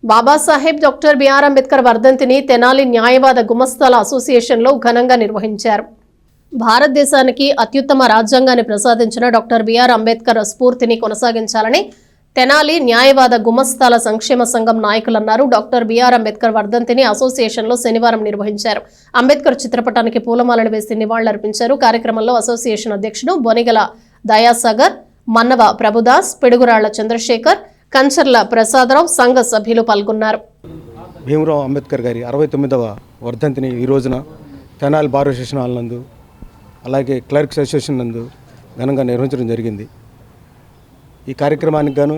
Babasaheb doctor BR Ambedkar వర్ధంతిని తెనాలి న్యాయవాద గుమస్తాల అసోసియేషన్లో ఘనంగా నిర్వహించారు. భారతదేశానికి అత్యుత్తమ రాజ్యాంగాన్ని ప్రసాదించిన డాక్టర్ బిఆర్ అంబేద్కర్ స్ఫూర్తిని కొనసాగించాలని తెనాలి న్యాయవాద గుమస్తాల సంక్షేమ సంఘం నాయకులన్నారు. డాక్టర్ బిఆర్ అంబేద్కర్ వర్ధంతిని అసోసియేషన్లో శనివారం నిర్వహించారు. అంబేద్కర్ చిత్రపటానికి పూలమాలలు వేసి నివాళులర్పించారు. కార్యక్రమంలో అసోసియేషన్ అధ్యక్షుడు బొనిగల దయాసాగర్, మన్నవ ప్రభుదాస్, పిడుగురాళ్ల చంద్రశేఖర్, కంచర్ల ప్రసాదరావు సంఘ సభ్యులు పాల్గొన్నారు. భీమరావు అంబేద్కర్ గారి 69వ వర్ధంతిని ఈ రోజున తెనాలి బార్ అసోసియేషన్ హాల్ నందు అలాగే క్లర్క్స్ అసోసియేషన్ నందు ఘనంగా నిర్వహించడం జరిగింది. ఈ కార్యక్రమానికి గాను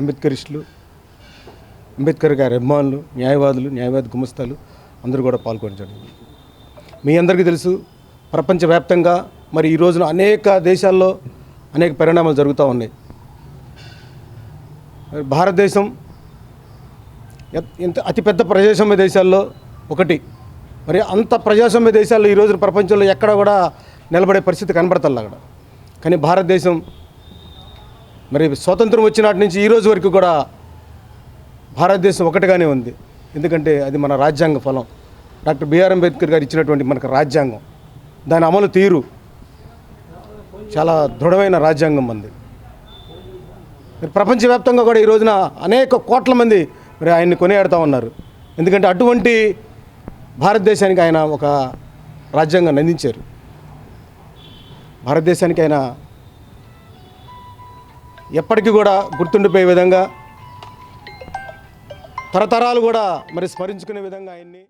అంబేద్కరిస్టులు, అంబేద్కర్ గారి అభిమానులు, న్యాయవాదులు, న్యాయవాద గుమస్తాలు అందరూ కూడా పాల్గొనడం. మీ అందరికీ తెలుసు, ప్రపంచవ్యాప్తంగా మరి ఈ రోజున అనేక దేశాల్లో అనేక పరిణామాలు జరుగుతూ ఉన్నాయి. భారతదేశం అతిపెద్ద ప్రజాస్వామ్య దేశాల్లో ఒకటి. మరి అంత ప్రజాస్వామ్య దేశాల్లో ఈ రోజున ప్రపంచంలో ఎక్కడ కూడా నిలబడే పరిస్థితి కనబడతల్లా అక్కడ. కానీ భారతదేశం మరి స్వాతంత్రం వచ్చినాటి నుంచి ఈ రోజు వరకు కూడా భారతదేశం ఒకటిగానే ఉంది. ఎందుకంటే అది మన రాజ్యాంగ ఫలం. డాక్టర్ బిఆర్ అంబేద్కర్ గారు ఇచ్చినటువంటి మనకు రాజ్యాంగం, దాని అమలు తీరు చాలా దృఢమైన రాజ్యాంగం మంది. మరి ప్రపంచవ్యాప్తంగా కూడా ఈ రోజున అనేక కోట్ల మంది మరి ఆయన్ని కొనియాడుతూ ఉన్నారు. ఎందుకంటే అటువంటి భారతదేశానికి ఆయన ఒక రాజ్యాంగాన్ని అందించారు. భారతదేశానికి ఆయన ఎప్పటికీ కూడా గుర్తుండిపోయే విధంగా, తరతరాలు కూడా మరి స్మరించుకునే విధంగా ఆయన్ని